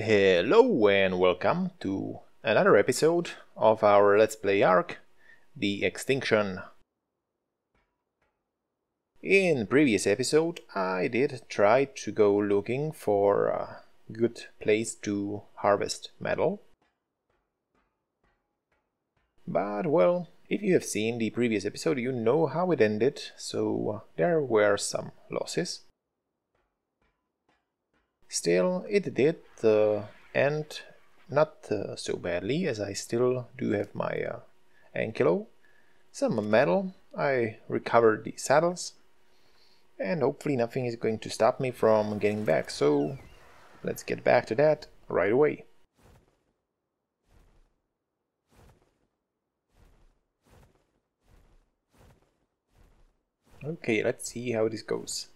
Hello and welcome to another episode of our Let's Play Ark, the Extinction. In previous episode I did try to go looking for a good place to harvest metal. But well, if you have seen the previous episode you know how it ended, so there were some losses. Still, it did end not so badly, as I still do have my ankilo, some metal, I recovered the saddles, and hopefully nothing is going to stop me from getting back, so let's get back to that right away. Okay, let's see how this goes.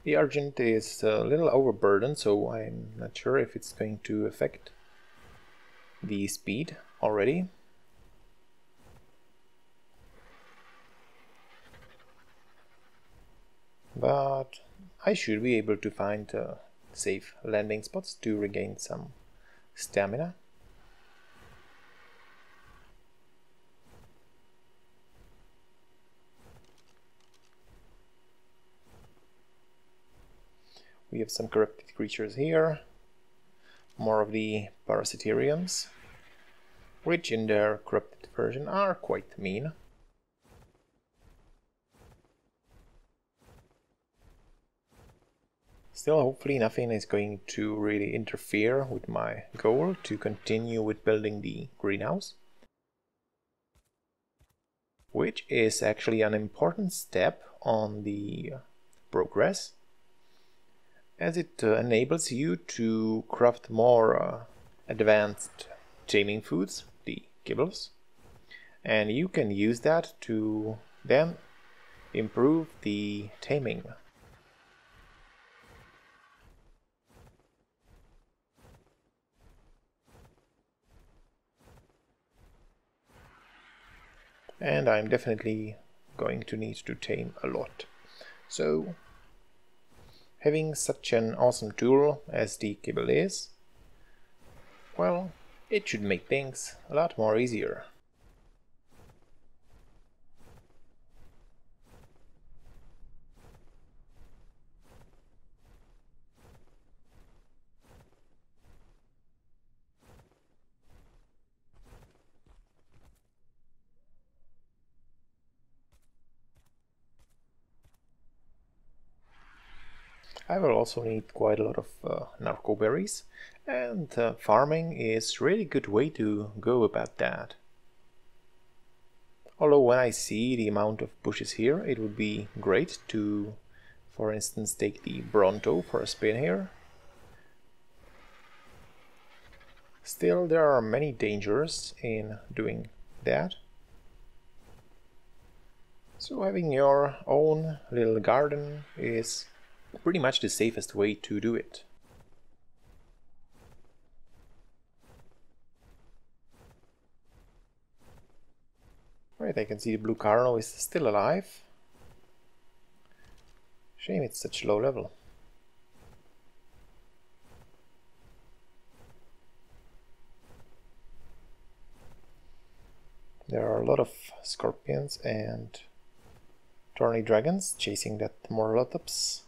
The Argent is a little overburdened, so I'm not sure if it's going to affect the speed already. But I should be able to find safe landing spots to regain some stamina. We have some corrupted creatures here, more of the parasitariums, which in their corrupted version are quite mean. Still, hopefully nothing is going to really interfere with my goal to continue with building the greenhouse, which is actually an important step on the progress, as it enables you to craft more advanced taming foods, the kibbles, and you can use that to then improve the taming. And I'm definitely going to need to tame a lot. So having such an awesome tool as the kibble is, well, it should make things a lot more easier. I will also need quite a lot of narco berries, and farming is a really good way to go about that. Although when I see the amount of bushes here, it would be great to, for instance, take the Bronto for a spin here. Still, there are many dangers in doing that. So having your own little garden is pretty much the safest way to do it. Right, I can see the blue Carno is still alive. Shame it's such low level. There are a lot of scorpions and thorny dragons chasing that Morlotops.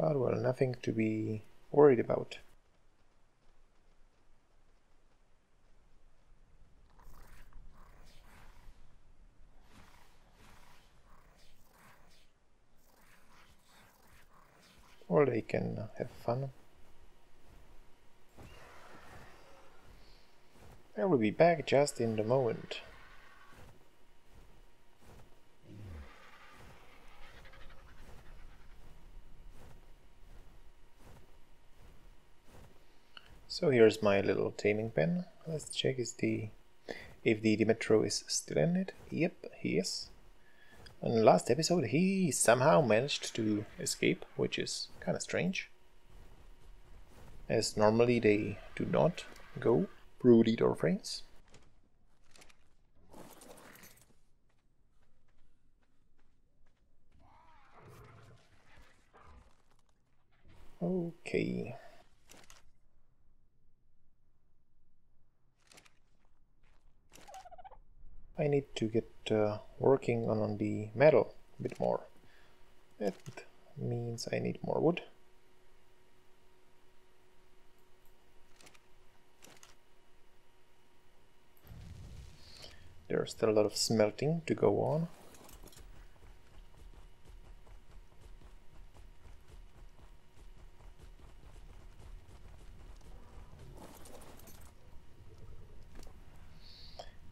But well, nothing to be worried about. Or they can have fun. I will be back just in the moment. So here's my little taming pen. Let's check if the Dimetro is still in it. Yep, he is. In the last episode he somehow managed to escape, which is kind of strange, as normally they do not go through the door frames. Okay. I need to get working on the metal a bit more. That means I need more wood. There's still a lot of smelting to go on.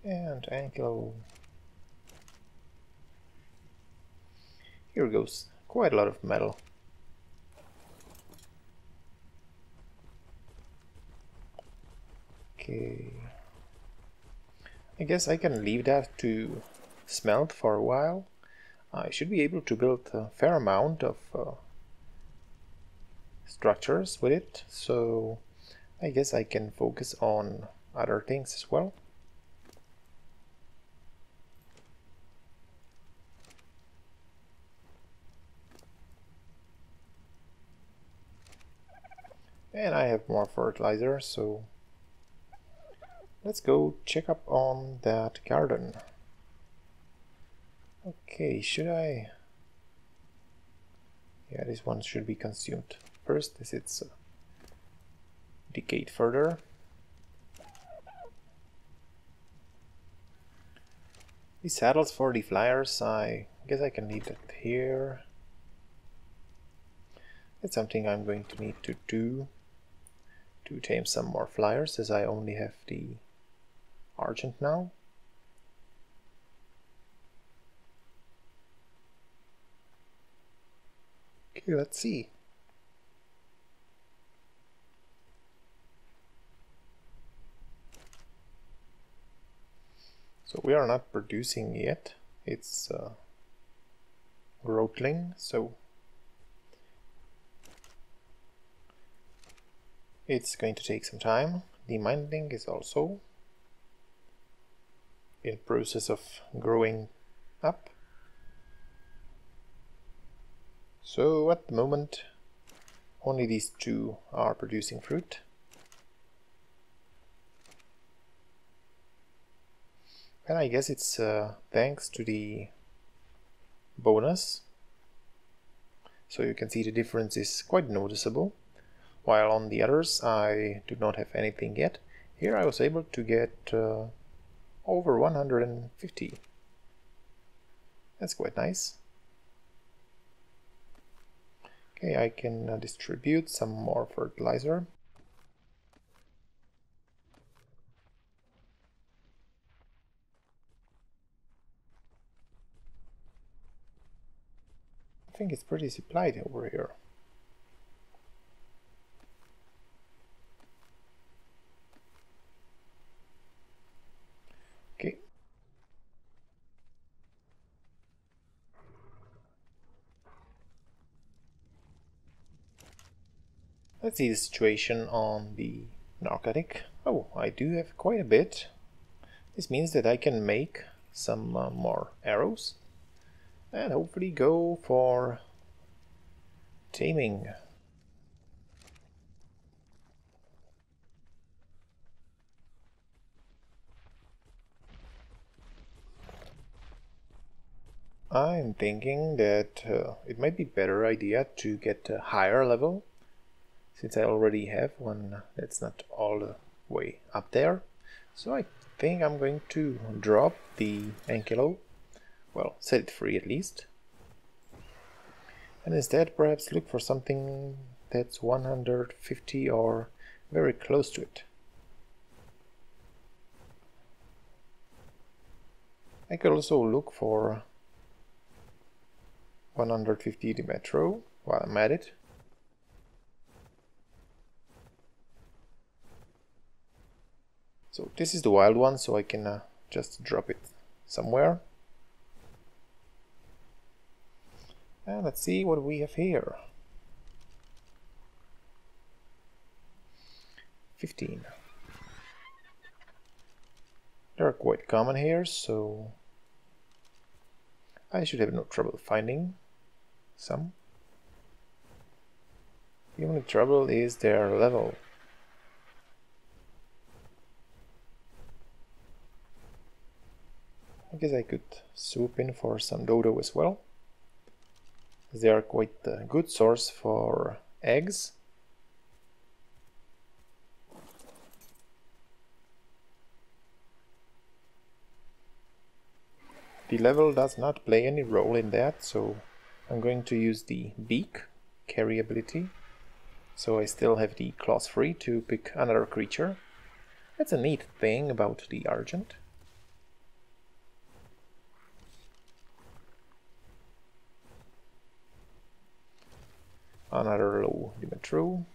And ankle. Here goes quite a lot of metal. Okay. I guess I can leave that to smelt for a while. I should be able to build a fair amount of structures with it, so I guess I can focus on other things as well. And I have more fertilizer, so let's go check up on that garden. Okay, should I? Yeah, this one should be consumed first, as it's decayed further. These saddles for the flyers, I guess I can leave that here. It's something I'm going to need to do to tame some more flyers, as I only have the Argent now. Okay, let's see. So we are not producing yet. It's growthling, so it's going to take some time. The mindling is also in process of growing up. So at the moment only these two are producing fruit. And I guess it's thanks to the bonus. So you can see the difference is quite noticeable. While on the others I do not have anything yet. Here I was able to get over 150. That's quite nice. Okay, I can distribute some more fertilizer. I think it's pretty supplied over here. Okay. Let's see the situation on the narcotic. Oh, I do have quite a bit. This means that I can make some more arrows and hopefully go for taming. I'm thinking that it might be a better idea to get a higher level, since I already have one that's not all the way up there. So I think I'm going to drop the ankylo, well, set it free at least, and instead perhaps look for something that's 150 or very close to it. I could also look for 150 Dimetro while I'm at it. So this is the wild one, so I can just drop it somewhere. And let's see what we have here. 15. They're quite common here, so I should have no trouble finding some. The only trouble is their level. I guess I could swoop in for some dodo as well. They are quite a good source for eggs. The level does not play any role in that, so I'm going to use the beak carry ability. So I still have the claws free to pick another creature. That's a neat thing about the Argent. Another low Dimetro.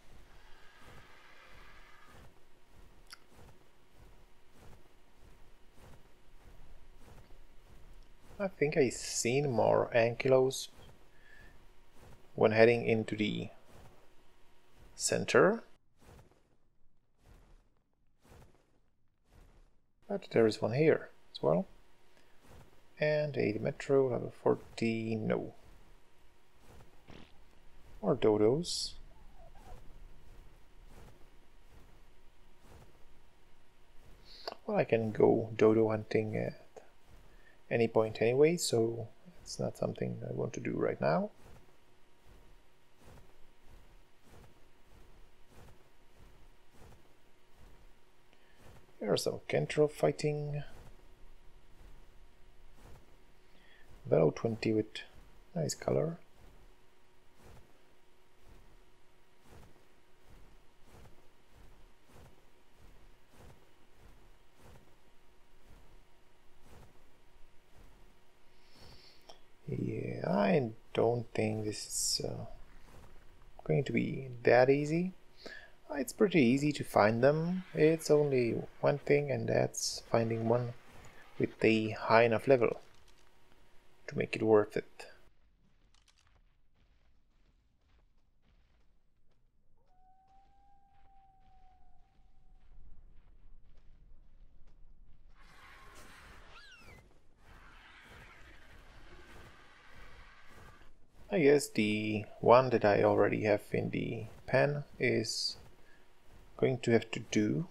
I think I've seen more ankylos when heading into the center. But there is one here as well. And a Dimetro, level 40, no. Or dodos. Well, I can go dodo hunting at any point anyway, so it's not something I want to do right now. There's some Kentrel fighting. Velo 20 with nice color. Yeah, I don't think this is going to be that easy. It's pretty easy to find them. It's only one thing, and that's finding one with a high enough level to make it worth it. I guess the one that I already have in the pen is going to have to do.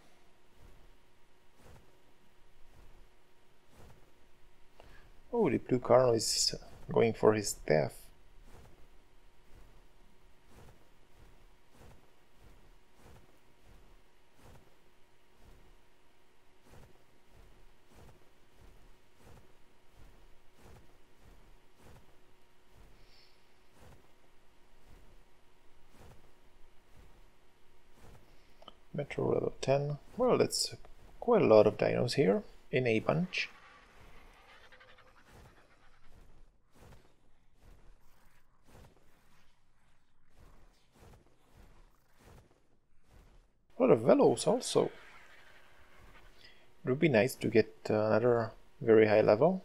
Oh, the blue Colonel is going for his staff. Metro level 10. Well, that's quite a lot of dinos here in a bunch. A lot of velos also. It would be nice to get another very high level.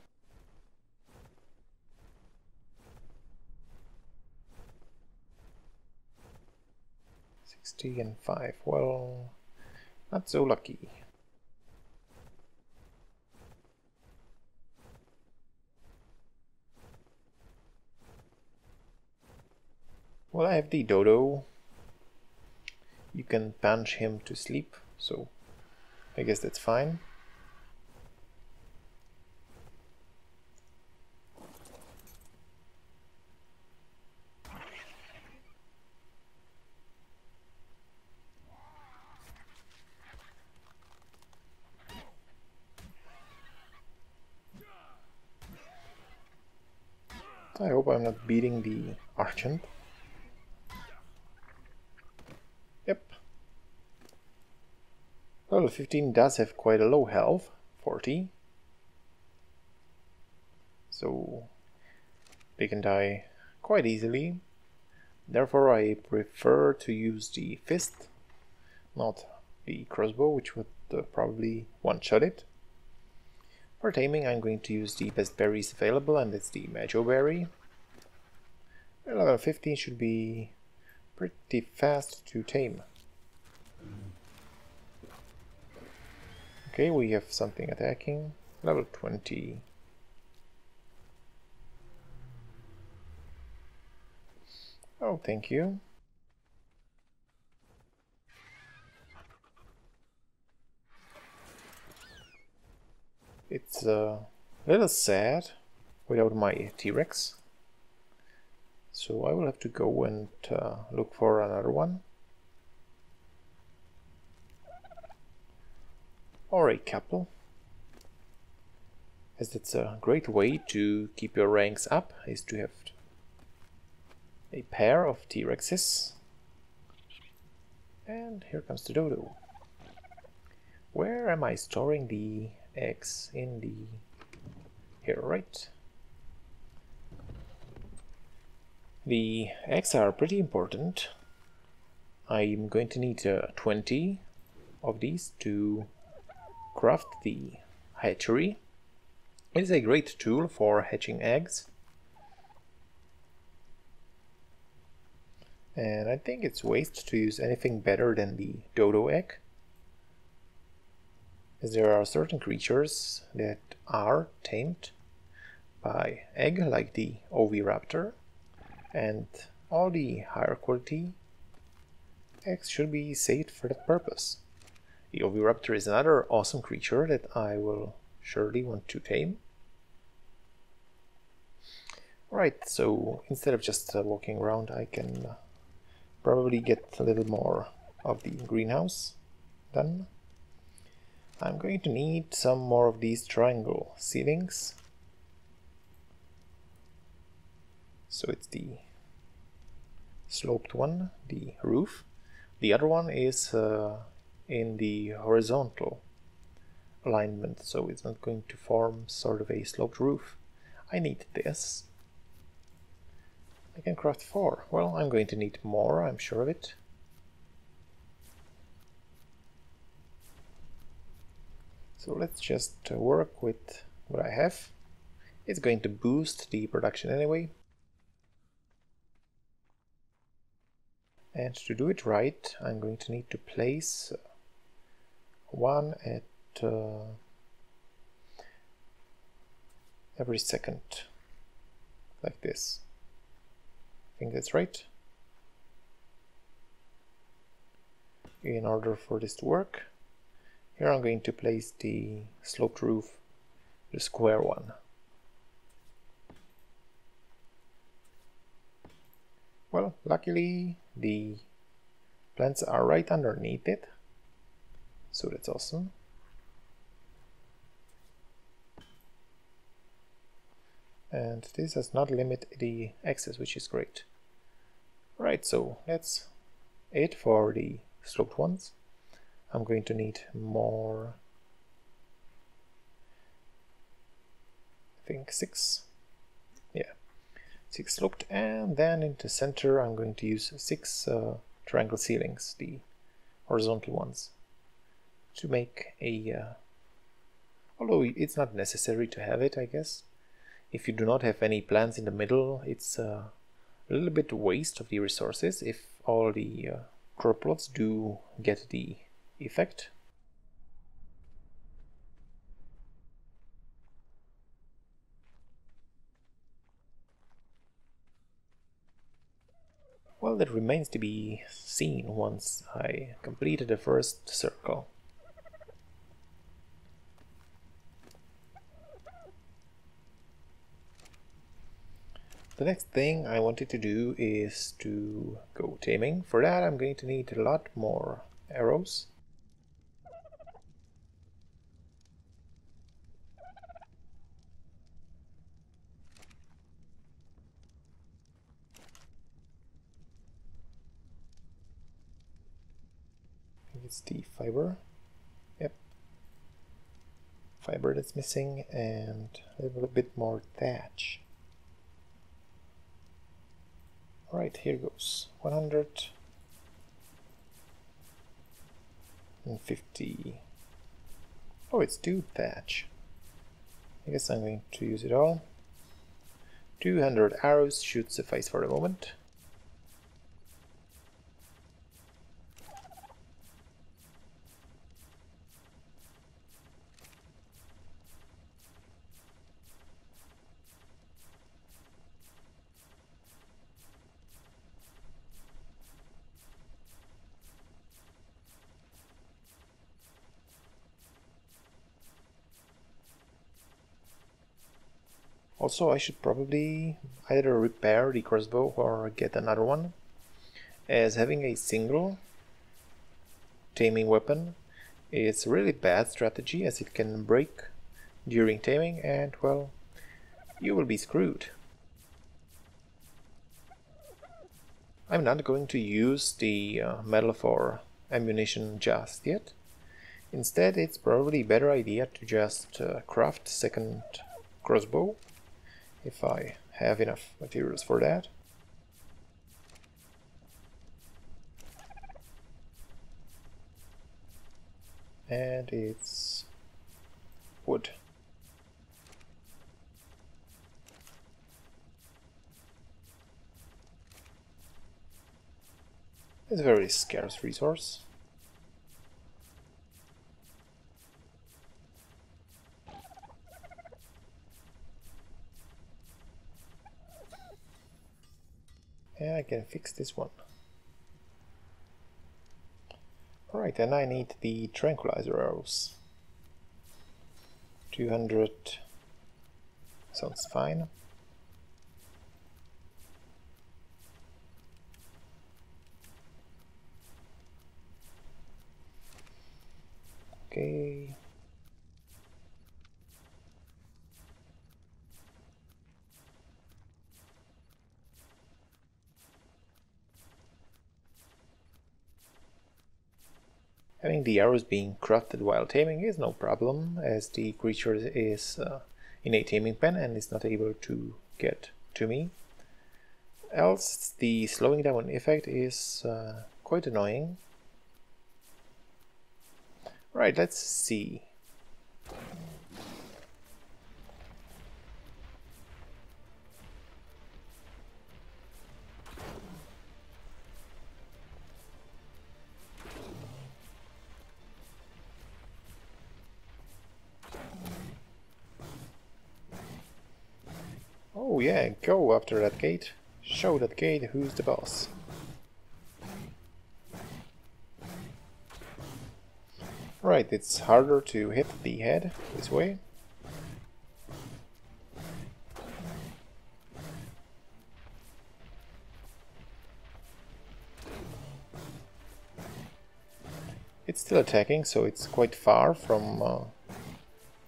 And 5. Well, not so lucky. Well, I have the dodo. You can punch him to sleep, so I guess that's fine. I hope I'm not beating the Argent. Yep. Level 15 does have quite a low health, 40. So they can die quite easily. Therefore I prefer to use the fist, not the crossbow, which would probably one-shot it. For taming I'm going to use the best berries available, and it's the Majo berry. Level 15 should be pretty fast to tame. Okay, we have something attacking. Level 20. Oh, thank you. It's a little sad without my T-Rex. So I will have to go and look for another one. Or a couple. As that's a great way to keep your ranks up, is to have a pair of T-Rexes. And here comes the dodo. Where am I storing the eggs? In the... here, right? The eggs are pretty important. I'm going to need 20 of these to craft the hatchery. It is a great tool for hatching eggs. And I think it's waste to use anything better than the dodo egg, as there are certain creatures that are tamed by egg, like the Oviraptor, and all the higher quality eggs should be saved for that purpose. The Oviraptor is another awesome creature that I will surely want to tame. Right, so instead of just walking around, I can probably get a little more of the greenhouse done. I'm going to need some more of these triangle ceilings. So it's the sloped one, the roof. The other one is in the horizontal alignment, so it's not going to form sort of a sloped roof. I need this. I can craft 4. Well, I'm going to need more, I'm sure of it. So let's just work with what I have. It's going to boost the production anyway. And to do it right, I'm going to need to place one at every second, like this. I think that's right. In order for this to work, here I'm going to place the sloped roof, the square one. Well, luckily the plants are right underneath it, so that's awesome. And this does not limit the access, which is great. Right, so that's it for the sloped ones. I'm going to need more, I think 6. Yeah, 6 sloped, and then in the center I'm going to use 6 triangle ceilings, the horizontal ones, to make a, although it's not necessary to have it, I guess. If you do not have any plants in the middle, it's a little bit waste of the resources if all the crop plots do get the effect. Well, that remains to be seen once I completed the first circle. The next thing I wanted to do is to go taming. For that I'm going to need a lot more arrows. I think it's the fiber. Yep. Fiber that's missing, and a little bit more thatch. Right, here goes 150. Oh, it's 2 thatch. I guess I'm going to use it all. 200 arrows should suffice for the moment. Also, I should probably either repair the crossbow or get another one, as having a single taming weapon is a really bad strategy, as it can break during taming and, well, you will be screwed. I'm not going to use the metal for ammunition just yet. Instead, it's probably a better idea to just craft second crossbow, if I have enough materials for that. And it's wood. It's a very scarce resource. Yeah, I can fix this one. Alright, and I need the tranquilizer arrows. 200 sounds fine. Okay. Having the arrows being crafted while taming is no problem, as the creature is in a taming pen and is not able to get to me. Else, the slowing down effect is quite annoying. Right, let's see. Oh yeah, go after that gate. Show that gate who's the boss. Right, it's harder to hit the head this way. It's still attacking, so it's quite far from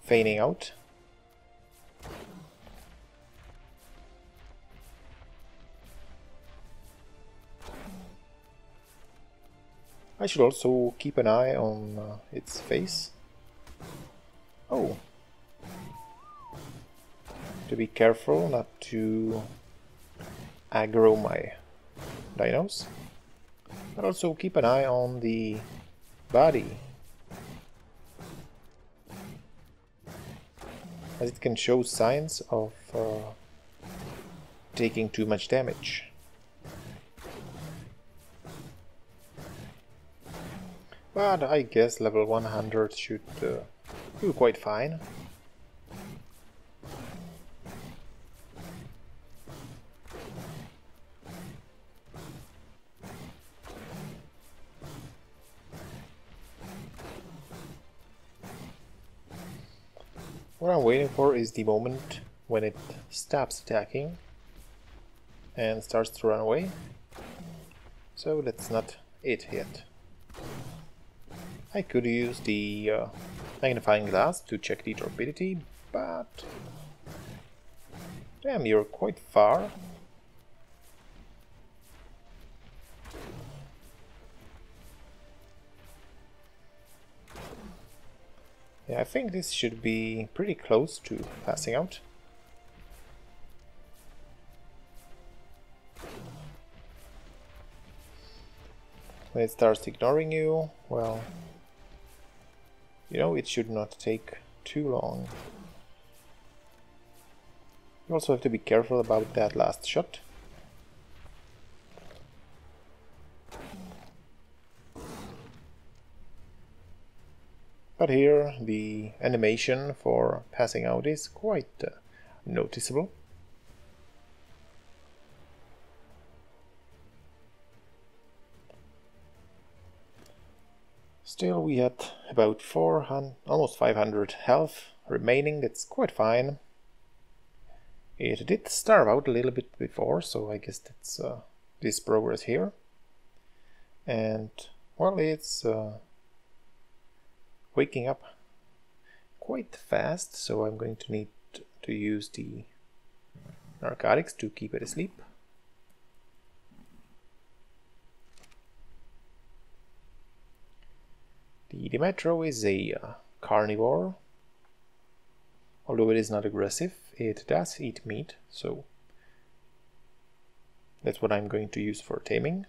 feigning out. I should also keep an eye on its face. Oh. To be careful not to aggro my dinos. But also keep an eye on the body, as it can show signs of taking too much damage. But I guess level 100 should do quite fine. What I'm waiting for is the moment when it stops attacking and starts to run away. So that's not it yet. I could use the magnifying glass to check the turbidity, but damn, you're quite far. Yeah, I think this should be pretty close to passing out. When it starts ignoring you, well, you know, it should not take too long. You also have to be careful about that last shot. But here the animation for passing out is quite noticeable. Still, we had about 400, almost 500 health remaining. That's quite fine. It did starve out a little bit before, so I guess that's this progress here. And, well, it's waking up quite fast, so I'm going to need to use the narcotics to keep it asleep. The Dimetro is a carnivore. Although it is not aggressive, it does eat meat, so that's what I'm going to use for taming.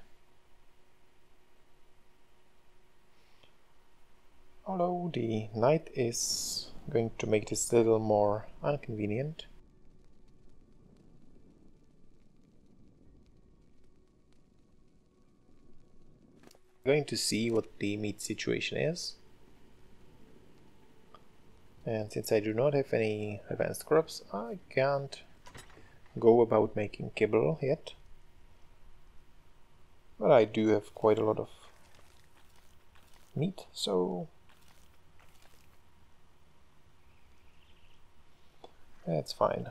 Although the night is going to make this a little more inconvenient. I'm going to see what the meat situation is. And since I do not have any advanced crops, I can't go about making kibble yet. But I do have quite a lot of meat, so that's fine.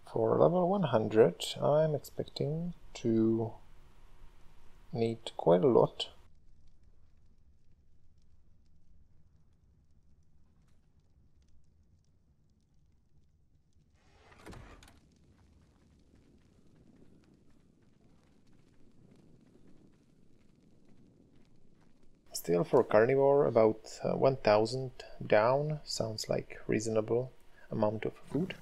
For level 100, I'm expecting to need quite a lot. Still, for carnivore, about 1000 down sounds like reasonable amount of food.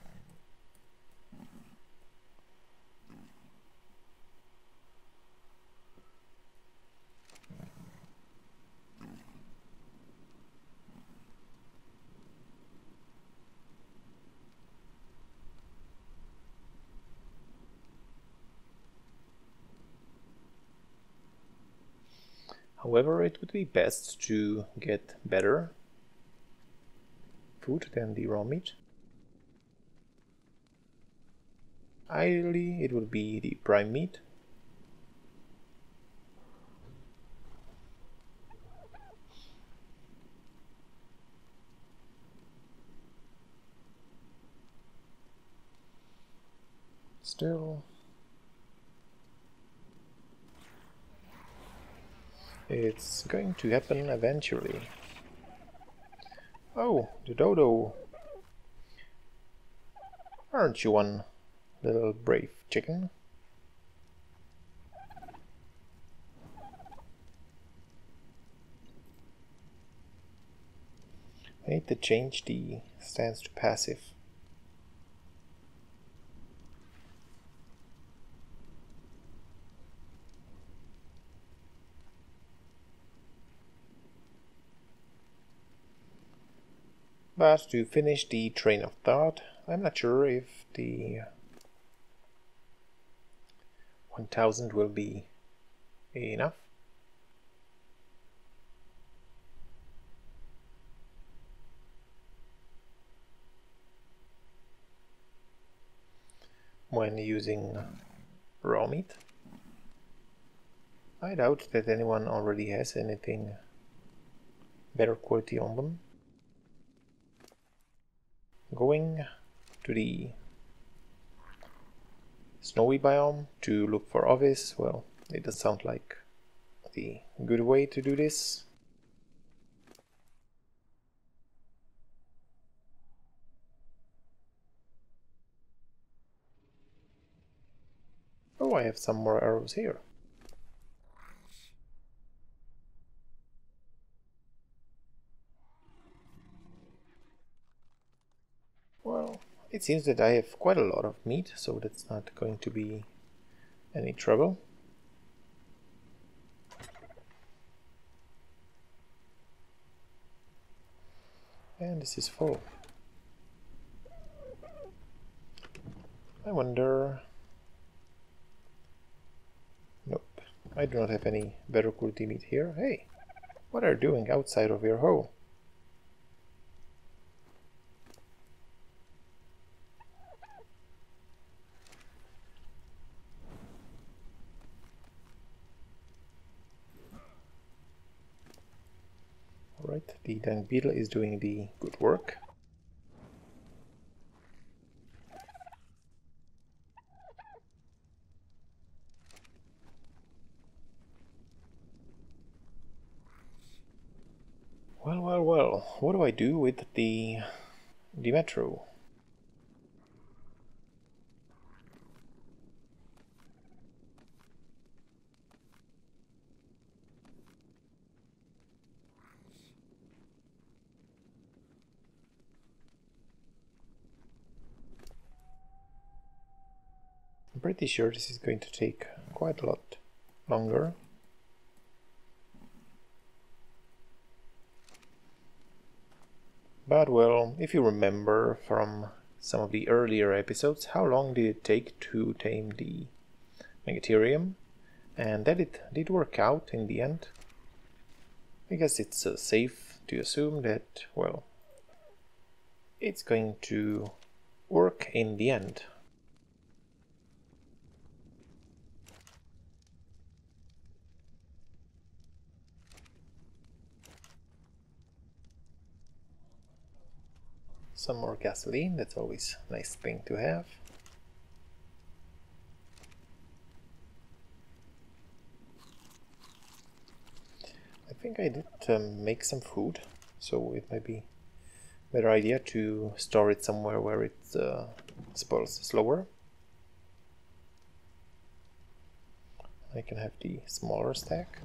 However, it would be best to get better food than the raw meat. Ideally, it would be the prime meat. Still, it's going to happen eventually. Oh, the dodo. Aren't you one little brave chicken? I need to change the stance to passive. But to finish the train of thought, I'm not sure if the 1000 will be enough. When using raw meat. I doubt that anyone already has anything better quality on them. Going to the snowy biome to look for ovis, well, it does sound like the good way to do this. Oh, I have some more arrows here. Well, it seems that I have quite a lot of meat, so that's not going to be any trouble. And this is full. I wonder... Nope, I do not have any better quality meat here. Hey, what are you doing outside of your hole? Alright, the dung beetle is doing the good work. Well, what do I do with the Dimetro? I'm pretty sure this is going to take quite a lot longer. But well, if you remember from some of the earlier episodes, how long did it take to tame the Megatherium? And that it did work out in the end. I guess it's safe to assume that, well, it's going to work in the end. Some more gasoline, that's always a nice thing to have. I think I did make some food, so it might be a better idea to store it somewhere where it spoils slower. I can have the smaller stack.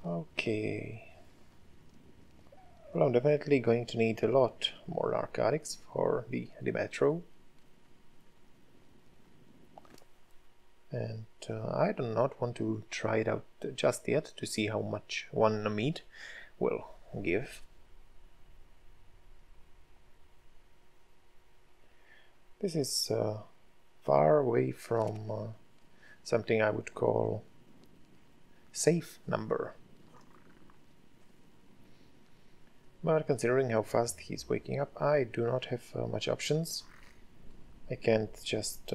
Okay. Well, I'm definitely going to need a lot more narcotics for the Dimetro. And I do not want to try it out just yet to see how much one meat will give. This is far away from something I would call safe number. But considering how fast he's waking up, I do not have much options. I can't just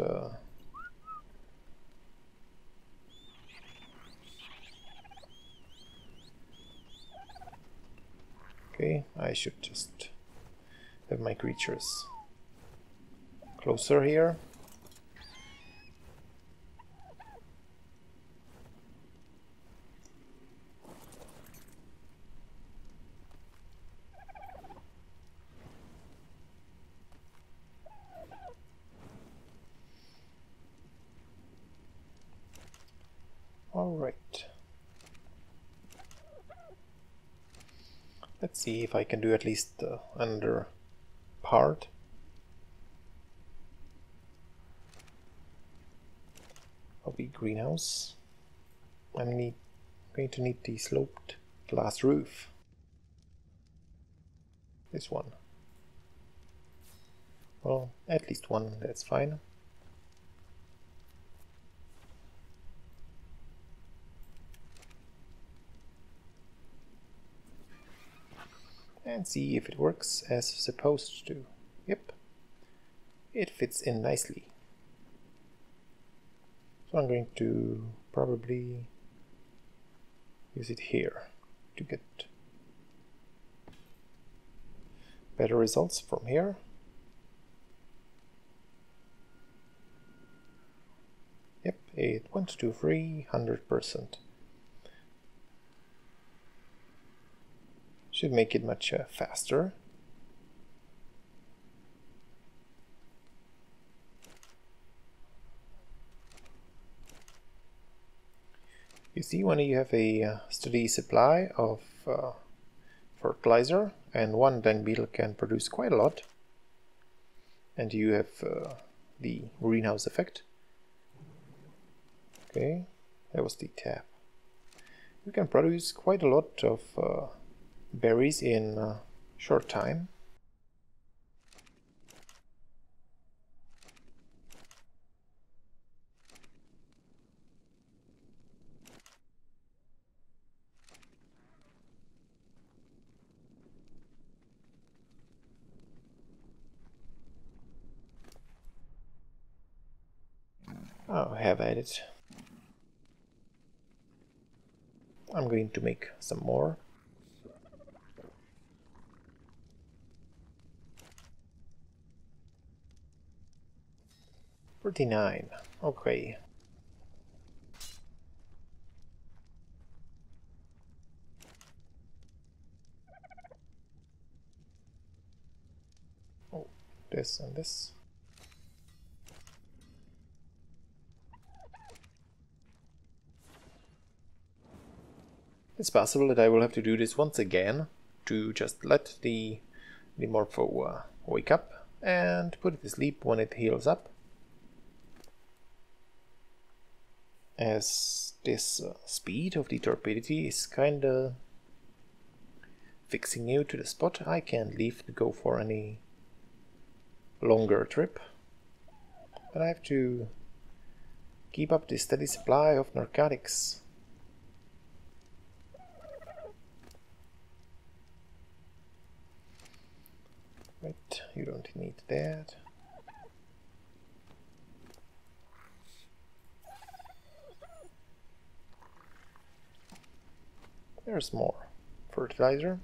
okay, I should just have my creatures closer here. All right. Let's see if I can do at least the under part. Of the greenhouse. I'm going to need the sloped glass roof. This one. Well, at least one, that's fine. And see if it works as supposed to. Yep, it fits in nicely. So I'm going to probably use it here to get better results from here. Yep, it went to 300%. Should make it much faster. You see, when you have a steady supply of fertilizer, and one dung beetle can produce quite a lot, and you have the greenhouse effect. Okay, that was the tab. You can produce quite a lot of berries in a short time. Oh, have at it. I'm going to make some more. $39. Okay. Oh, this and this. It's possible that I will have to do this once again to just let the Morpho wake up and put it to sleep when it heals up. As this speed of the torpidity is kinda fixing you to the spot, I can't leave to go for any longer trip. But I have to keep up the steady supply of narcotics. Right, you don't need that. There's more fertilizer.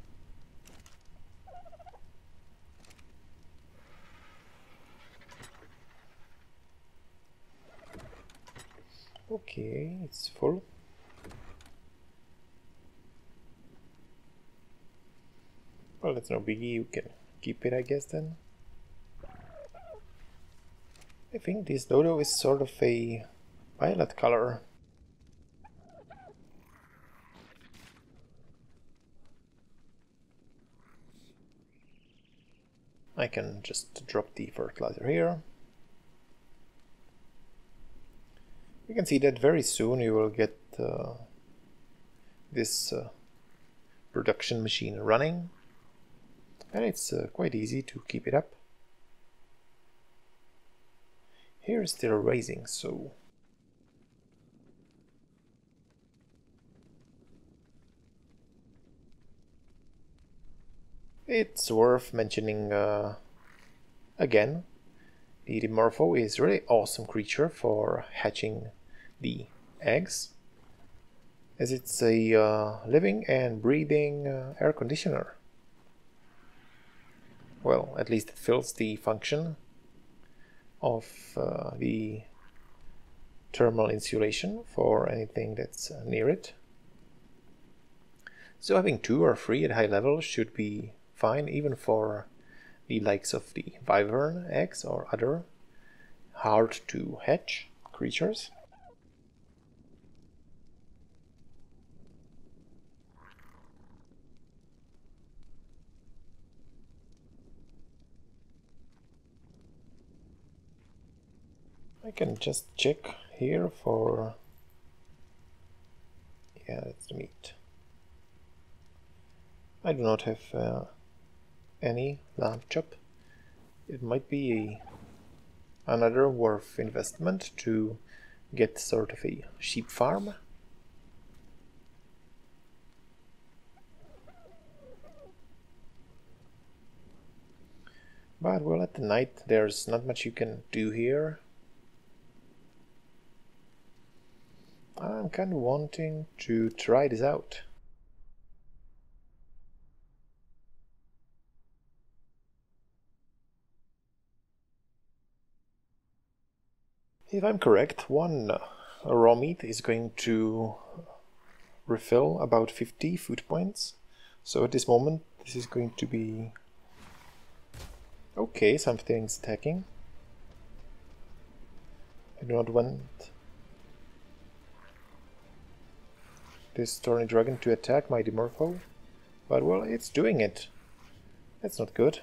Okay, it's full. Well, that's no biggie, you can keep it, I guess, then. I think this dodo is sort of a violet color. I can just drop the fertilizer here. You can see that very soon you will get this production machine running, and it's quite easy to keep it up. Here is still raising, so it's worth mentioning again. The Dimorpho is a really awesome creature for hatching the eggs, as it's a living and breathing air conditioner. Well, at least it fills the function of the thermal insulation for anything that's near it. So having 2 or 3 at high level should be fine, even for the likes of the Wyverniacs or other hard to hatch creatures. I can just check here for... yeah, that's the meat. I do not have any lamb chop. It might be another worth investment to get sort of a sheep farm. But well, at the night there's not much you can do here. I'm kind of wanting to try this out. If I'm correct, one raw meat is going to refill about 50 food points. So at this moment, this is going to be... okay, something's attacking. I do not want this thorny dragon to attack my Dimorpho, but well, it's doing it. That's not good.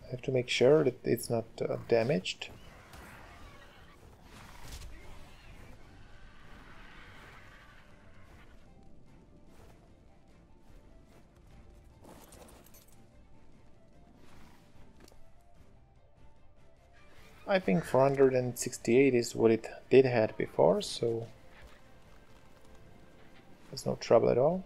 I have to make sure that it's not damaged. I think 468 is what it did had before, so there's no trouble at all.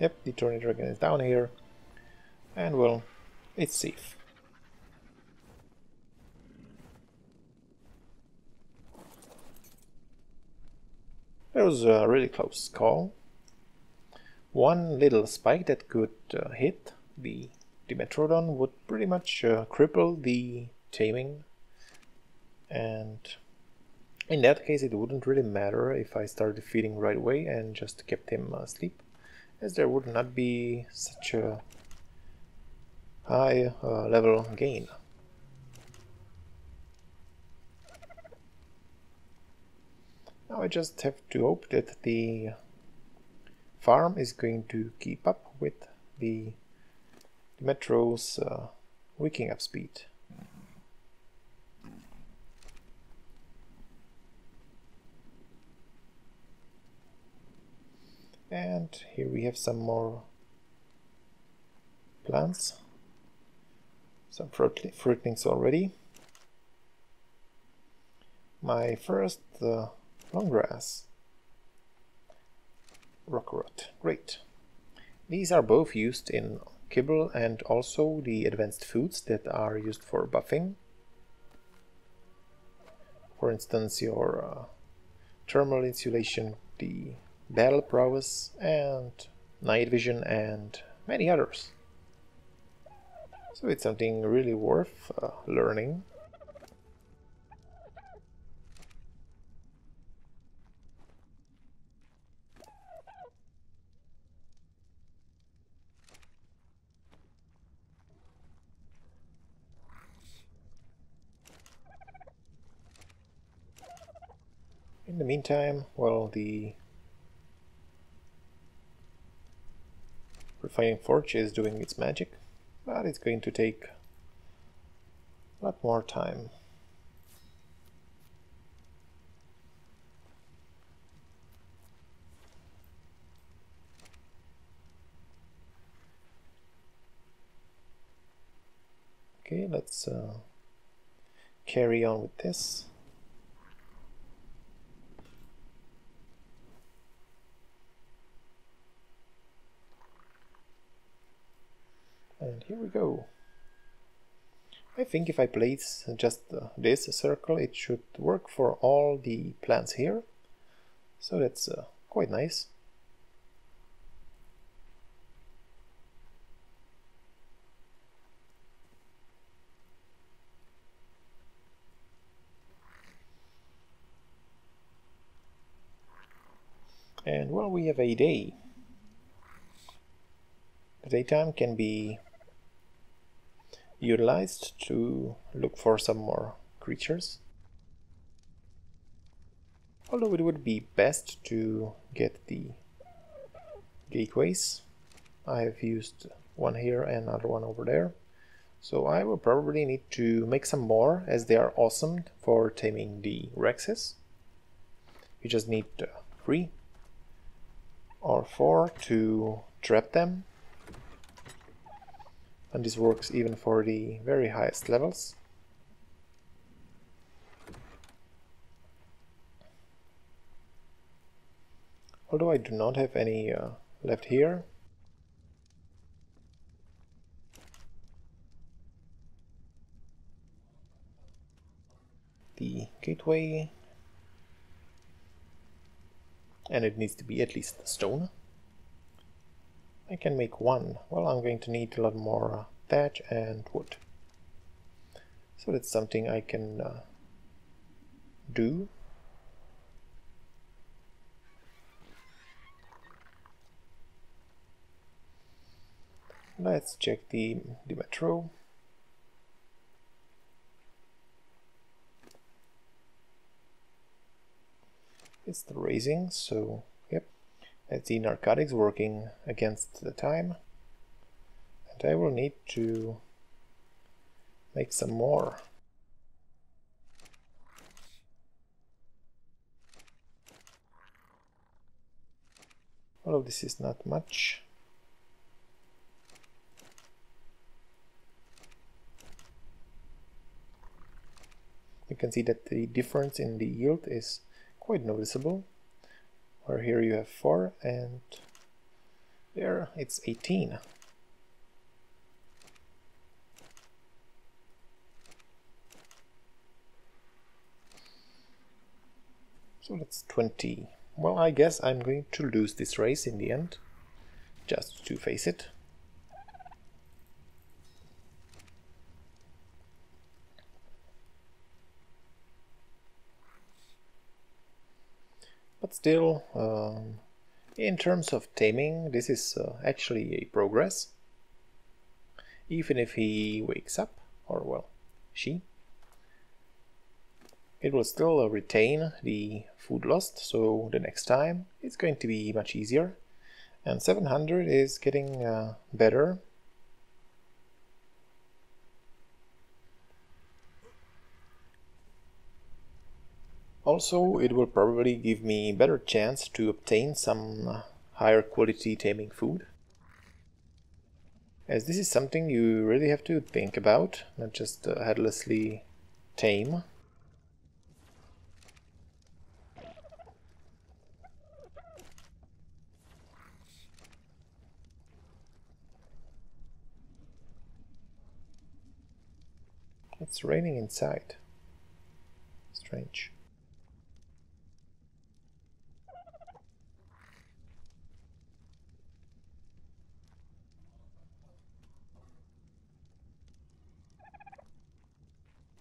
Yep, the Tornado is down here, and well, it's safe. That was a really close call. One little spike that could hit the Dimetrodon would pretty much cripple the taming, and in that case it wouldn't really matter if I started feeding right away and just kept him asleep, as there would not be such a high level gain. Now I just have to hope that the farm is going to keep up with the Metro's waking up speed. And here we have some more plants, some fruitlings already. My first long grass, rockrot, great. These are both used in kibble and also the advanced foods that are used for buffing. For instance, your thermal insulation, the battle prowess, and night vision, and many others. So it's something really worth learning. In the meantime, well, the refining forge is doing its magic, but it's going to take a lot more time. Okay, let's carry on with this. And here we go. I think if I place just this circle, it should work for all the plants here. So that's quite nice. And well, we have a day. The daytime can be utilized to look for some more creatures. Although it would be best to get the gateways. I have used one here and another one over there. So I will probably need to make some more, as they are awesome for taming the Rexes. You just need 3 or 4 to trap them. And this works even for the very highest levels. Although I do not have any left here. The gateway, and it needs to be at least stone. I can make 1. Well, I'm going to need a lot more thatch and wood. So that's something I can do. Let's check the Dimetro. It's the raising, so yep. That's the narcotics working against the time. And I will need to make some more. Although this is not much. You can see that the difference in the yield is quite noticeable. Where here you have 4 and There, it's 18. So that's 20. Well, I guess I'm going to lose this race in the end, just to face it. But still, in terms of taming, this is actually a progress. Even if he wakes up, or well, she, it will still retain the food lost, so the next time it's going to be much easier. And 700 is getting better. Also, it will probably give me better chance to obtain some higher quality taming food, as this is something you really have to think about, not just headlessly tame. It's raining inside. Strange.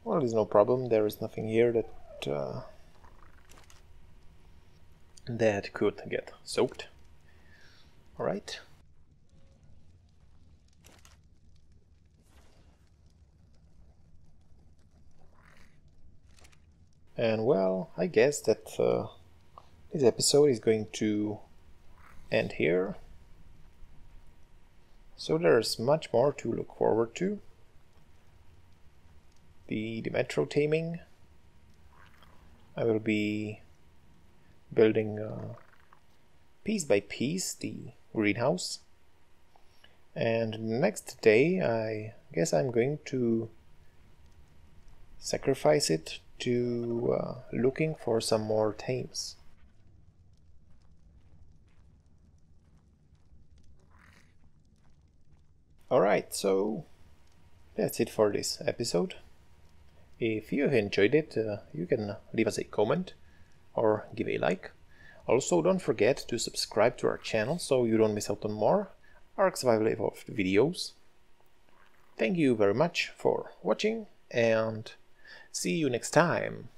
Well, there's no problem. There is nothing here that could get soaked. All right. And well, I guess that this episode is going to end here. So there's much more to look forward to. The Dimetro taming. I will be building piece by piece the greenhouse. And the next day, I guess I'm going to sacrifice it to looking for some more tames. Alright, so that's it for this episode. If you have enjoyed it, you can leave us a comment or give a like. Also, don't forget to subscribe to our channel so you don't miss out on more Ark Survival Evolved videos. Thank you very much for watching, and see you next time.